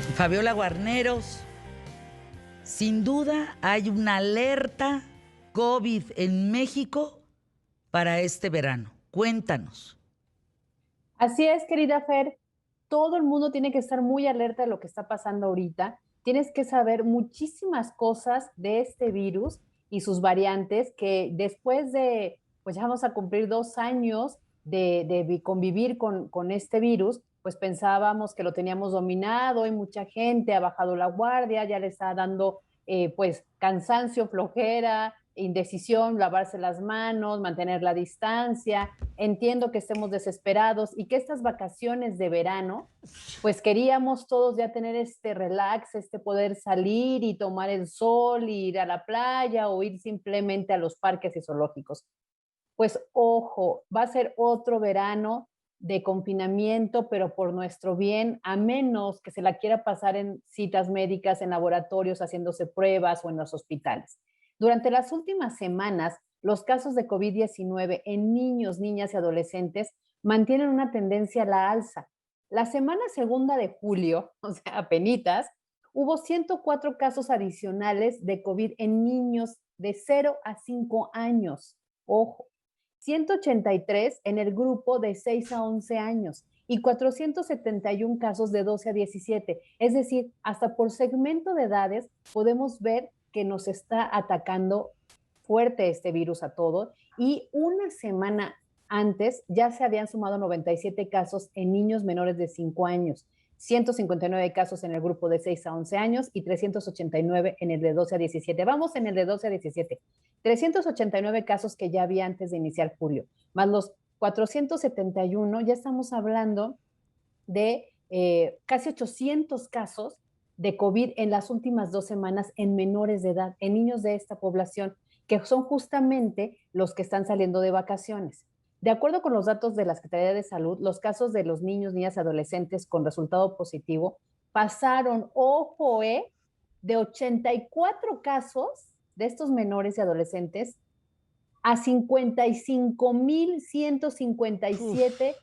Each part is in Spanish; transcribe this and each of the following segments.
Fabiola Guarneros, sin duda hay una alerta COVID en México para este verano. Cuéntanos. Así es, querida Fer. Todo el mundo tiene que estar muy alerta de lo que está pasando ahorita. Tienes que saber muchísimas cosas de este virus y sus variantes que después de, pues ya vamos a cumplir 2 años de convivir con este virus, pues pensábamos que lo teníamos dominado y mucha gente ha bajado la guardia, ya le está dando pues cansancio, flojera, indecisión, lavarse las manos, mantener la distancia. Entiendo que estemos desesperados y que estas vacaciones de verano, pues queríamos todos ya tener este relax, este poder salir y tomar el sol, ir a la playa o ir simplemente a los parques y zoológicos. Pues ojo, va a ser otro verano de confinamiento, pero por nuestro bien, a menos que se la quiera pasar en citas médicas, en laboratorios, haciéndose pruebas o en los hospitales. Durante las últimas semanas, los casos de COVID-19 en niños, niñas y adolescentes mantienen una tendencia a la alza. La semana segunda de julio, o sea, apenitas, hubo 104 casos adicionales de COVID en niños de 0 a 5 años. Ojo, 183 en el grupo de 6 a 11 años y 471 casos de 12 a 17. Es decir, hasta por segmento de edades podemos ver que nos está atacando fuerte este virus a todos. Y una semana antes ya se habían sumado 97 casos en niños menores de 5 años, 159 casos en el grupo de 6 a 11 años y 389 en el de 12 a 17. Vamos en el de 12 a 17. 389 casos que ya había antes de iniciar julio, más los 471, ya estamos hablando de casi 800 casos de COVID en las últimas 2 semanas en menores de edad, en niños de esta población, que son justamente los que están saliendo de vacaciones. De acuerdo con los datos de la Secretaría de Salud, los casos de los niños, niñas y adolescentes con resultado positivo pasaron, ojo, de 84 casos de estos menores y adolescentes a 55,157 Uf.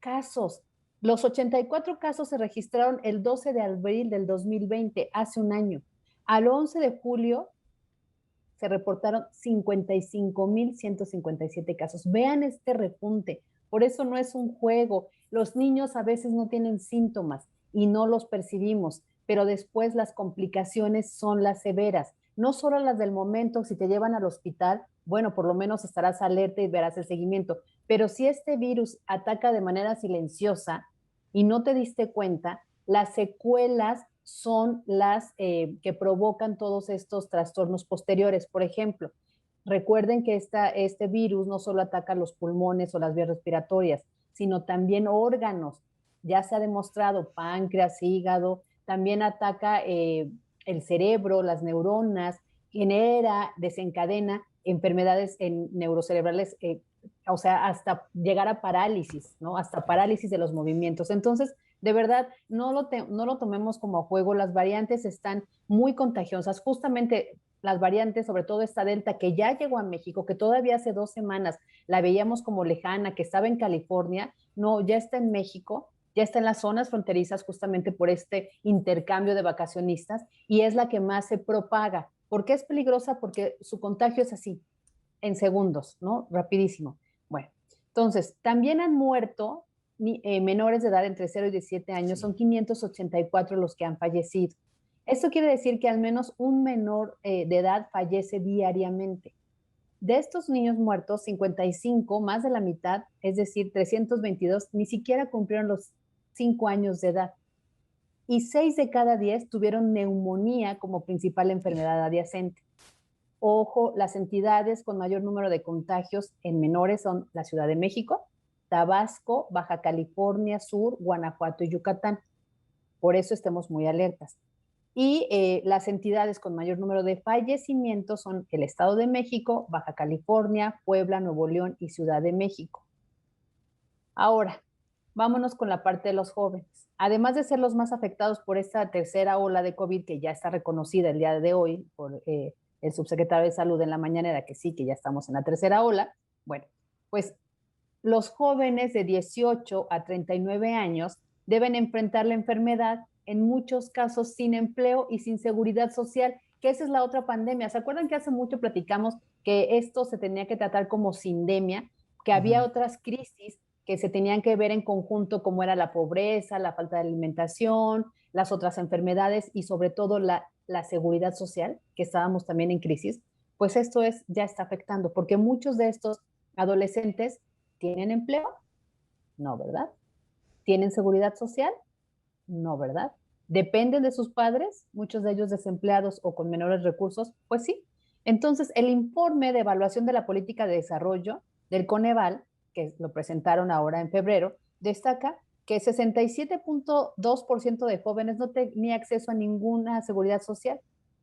casos. Los 84 casos se registraron el 12 de abril del 2020, hace un año. Al 11 de julio se reportaron 55,157 casos. Vean este repunte. Por eso no es un juego. Los niños a veces no tienen síntomas y no los percibimos, pero después las complicaciones son las severas. No solo las del momento, si te llevan al hospital, bueno, por lo menos estarás alerta y verás el seguimiento. Pero si este virus ataca de manera silenciosa y no te diste cuenta, las secuelas son las que provocan todos estos trastornos posteriores. Por ejemplo, recuerden que este virus no solo ataca los pulmones o las vías respiratorias, sino también órganos. Ya se ha demostrado, páncreas, hígado, también ataca el cerebro, las neuronas, genera, desencadena enfermedades neurocerebrales, o sea, hasta llegar a parálisis, ¿no? Hasta parálisis de los movimientos. Entonces, de verdad, no lo tomemos como a juego. Las variantes están muy contagiosas. Justamente las variantes, sobre todo esta Delta, que ya llegó a México, que todavía hace 2 semanas la veíamos como lejana, que estaba en California, no, ya está en México, ya está en las zonas fronterizas justamente por este intercambio de vacacionistas y es la que más se propaga. ¿Por qué es peligrosa? Porque su contagio es así, en segundos, ¿no? Rapidísimo. Bueno, entonces, también han muerto menores de edad entre 0 y 17 años, Sí. son 584 los que han fallecido. Esto quiere decir que al menos un menor de edad fallece diariamente. De estos niños muertos, 55, más de la mitad, es decir, 322, ni siquiera cumplieron los 5 años de edad. Y 6 de cada 10 tuvieron neumonía como principal enfermedad adyacente. Ojo, las entidades con mayor número de contagios en menores son la Ciudad de México, Tabasco, Baja California Sur, Guanajuato y Yucatán. Por eso estemos muy alertas. Y las entidades con mayor número de fallecimientos son el Estado de México, Baja California, Puebla, Nuevo León y Ciudad de México. Ahora, vámonos con la parte de los jóvenes. Además de ser los más afectados por esta tercera ola de COVID que ya está reconocida el día de hoy por el subsecretario de Salud en la mañanera, que sí, que ya estamos en la tercera ola, bueno, pues los jóvenes de 18 a 39 años deben enfrentar la enfermedad en muchos casos sin empleo y sin seguridad social, que esa es la otra pandemia. ¿Se acuerdan que hace mucho platicamos que esto se tenía que tratar como sindemia, que había otras crisis que se tenían que ver en conjunto, como era la pobreza, la falta de alimentación, las otras enfermedades y sobre todo la seguridad social, que estábamos también en crisis? Pues esto ya está afectando, porque muchos de estos adolescentes tienen empleo, no, ¿verdad? ¿Tienen seguridad social? No, ¿verdad? ¿Dependen de sus padres? Muchos de ellos desempleados o con menores recursos, pues sí. Entonces, el informe de evaluación de la política de desarrollo del Coneval, que lo presentaron ahora en febrero, destaca que 67.2% de jóvenes no tenía acceso a ninguna seguridad social,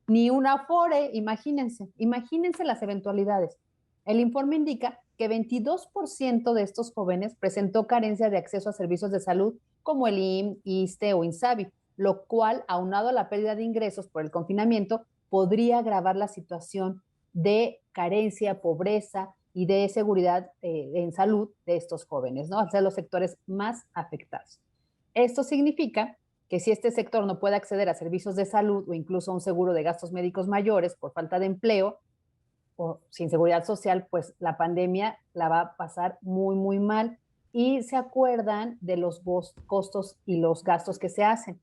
ni una Afore, imagínense las eventualidades. El informe indica que 22% de estos jóvenes presentó carencia de acceso a servicios de salud como el IMSS, ISSSTE o INSABI, lo cual, aunado a la pérdida de ingresos por el confinamiento, podría agravar la situación de carencia, pobreza y de seguridad en salud de estos jóvenes, ¿no? Al ser los sectores más afectados. Esto significa que si este sector no puede acceder a servicios de salud o incluso a un seguro de gastos médicos mayores por falta de empleo o sin seguridad social, pues la pandemia la va a pasar muy, muy mal. Y se acuerdan de los costos y los gastos que se hacen.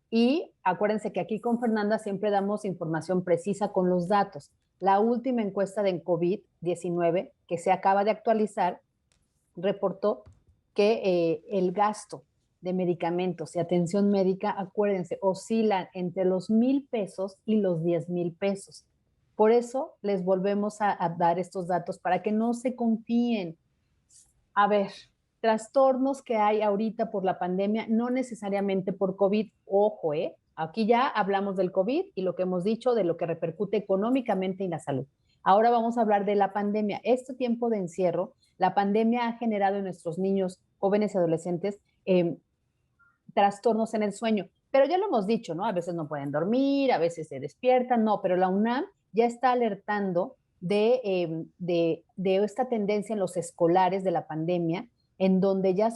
Y acuérdense que aquí con Fernanda siempre damos información precisa con los datos. La última encuesta de COVID-19 que se acaba de actualizar reportó que el gasto de medicamentos y atención médica, acuérdense, oscilan entre los 1,000 pesos y los 10,000 pesos. Por eso les volvemos a dar estos datos para que no se confíen. A ver, trastornos que hay ahorita por la pandemia, no necesariamente por COVID, ojo, aquí ya hablamos del COVID y lo que hemos dicho de lo que repercute económicamente en la salud. Ahora vamos a hablar de la pandemia. Este tiempo de encierro, la pandemia ha generado en nuestros niños, jóvenes y adolescentes trastornos en el sueño. Pero ya lo hemos dicho, ¿no? A veces no pueden dormir, a veces se despiertan, no, pero la UNAM ya está alertando de esta tendencia en los escolares de la pandemia, en donde ya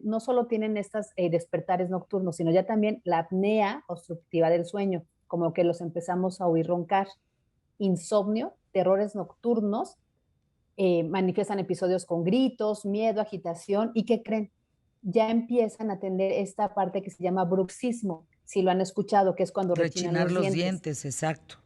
no solo tienen estas despertares nocturnos, sino ya también la apnea obstructiva del sueño, como que los empezamos a oír roncar, insomnio, terrores nocturnos, manifiestan episodios con gritos, miedo, agitación, ¿y qué creen? Ya empiezan a tener esta parte que se llama bruxismo, si lo han escuchado, que es cuando rechinar los dientes, exacto.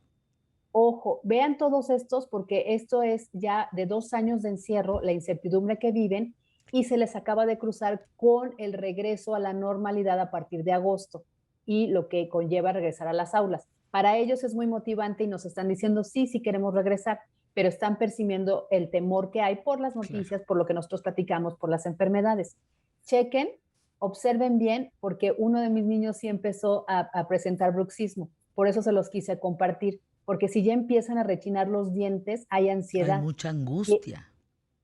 Ojo, vean todos estos porque esto es ya de 2 años de encierro, la incertidumbre que viven y se les acaba de cruzar con el regreso a la normalidad a partir de agosto y lo que conlleva regresar a las aulas. Para ellos es muy motivante y nos están diciendo sí, sí queremos regresar, pero están percibiendo el temor que hay por las noticias, claro, por lo que nosotros platicamos, por las enfermedades. Chequen, observen bien, porque uno de mis niños sí empezó a presentar bruxismo, por eso se los quise compartir. Porque si ya empiezan a rechinar los dientes, hay ansiedad. Hay mucha angustia.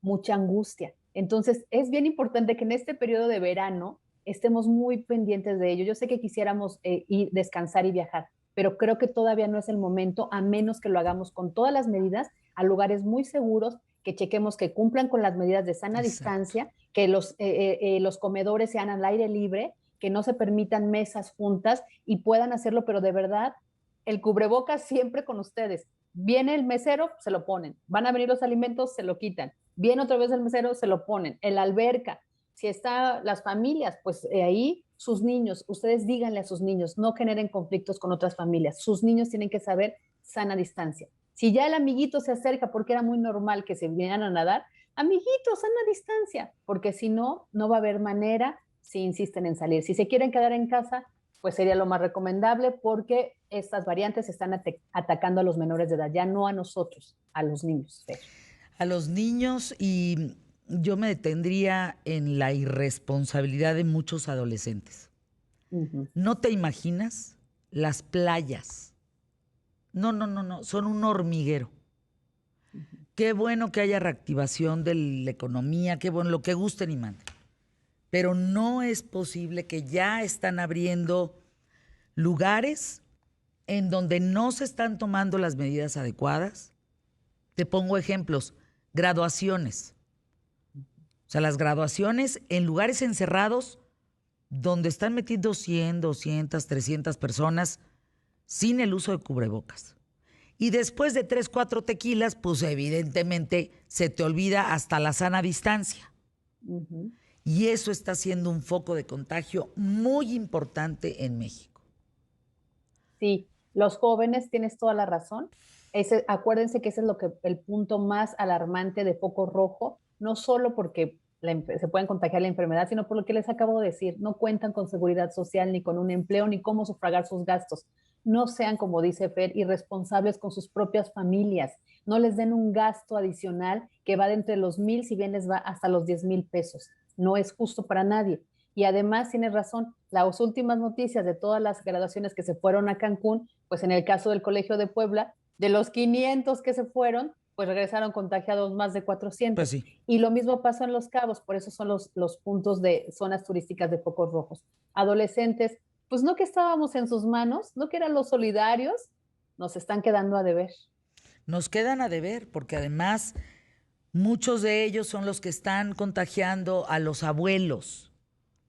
Mucha angustia. Entonces, es bien importante que en este periodo de verano estemos muy pendientes de ello. Yo sé que quisiéramos ir, descansar y viajar, pero creo que todavía no es el momento, a menos que lo hagamos con todas las medidas, a lugares muy seguros, que chequemos que cumplan con las medidas de sana distancia, que los comedores sean al aire libre, que no se permitan mesas juntas y puedan hacerlo, pero de verdad, el cubrebocas siempre con ustedes. Viene el mesero, se lo ponen. Van a venir los alimentos, se lo quitan. Viene otra vez el mesero, se lo ponen. En la alberca, si están las familias, pues ahí sus niños, ustedes díganle a sus niños, no generen conflictos con otras familias. Sus niños tienen que saber sana distancia. Si ya el amiguito se acerca, porque era muy normal que se vinieran a nadar, amiguito, sana distancia, porque si no, no va a haber manera si insisten en salir. Si se quieren quedar en casa, pues sería lo más recomendable porque estas variantes están atacando a los menores de edad, ya no a nosotros, a los niños. A los niños, y yo me detendría en la irresponsabilidad de muchos adolescentes. ¿No te imaginas las playas? No, son un hormiguero. Qué bueno que haya reactivación de la economía, qué bueno, lo que gusten y manden. Pero no es posible que ya están abriendo lugares en donde no se están tomando las medidas adecuadas. Te pongo ejemplos, graduaciones. O sea, las graduaciones en lugares encerrados donde están metidos 100, 200, 300 personas sin el uso de cubrebocas. Y después de 3, 4 tequilas, pues evidentemente se te olvida hasta la sana distancia. Y eso está siendo un foco de contagio muy importante en México. Sí, los jóvenes, tienes toda la razón. Acuérdense que ese es el punto más alarmante de foco rojo, no solo porque se pueden contagiar la enfermedad, sino por lo que les acabo de decir, no cuentan con seguridad social, ni con un empleo, ni cómo sufragar sus gastos. No sean, como dice Fer, irresponsables con sus propias familias. No les den un gasto adicional que va de entre los 1,000, si bien les va hasta los 10,000 pesos. No es justo para nadie. Y además, tienes razón, las últimas noticias de todas las graduaciones que se fueron a Cancún, pues en el caso del Colegio de Puebla, de los 500 que se fueron, pues regresaron contagiados más de 400. Pues sí. Y lo mismo pasó en Los Cabos, por eso son los puntos de zonas turísticas de focos rojos. Adolescentes, pues no que estábamos en sus manos, no que eran los solidarios, nos están quedando a deber. Nos quedan a deber, porque además muchos de ellos son los que están contagiando a los abuelos,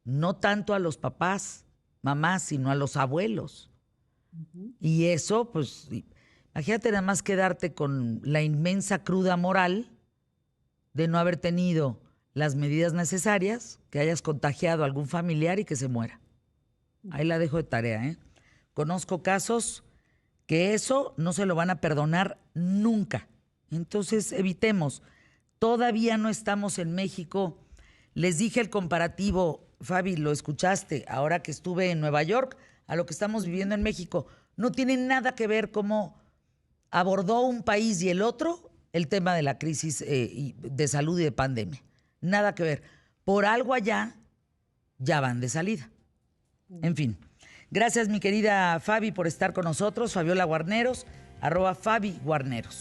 no tanto a los papás, mamás, sino a los abuelos. Y eso, pues, imagínate nada más quedarte con la inmensa cruda moral de no haber tenido las medidas necesarias, que hayas contagiado a algún familiar y que se muera. Ahí la dejo de tarea, ¿eh? Conozco casos que eso no se lo van a perdonar nunca. Entonces, evitemos. Todavía no estamos en México. Les dije el comparativo, Fabi, lo escuchaste, ahora que estuve en Nueva York, a lo que estamos viviendo en México. No tiene nada que ver cómo abordó un país y el otro el tema de la crisis de salud y de pandemia. Nada que ver. Por algo allá ya van de salida. En fin. Gracias, mi querida Fabi, por estar con nosotros. Fabiola Guarneros, @Fabi Guarneros.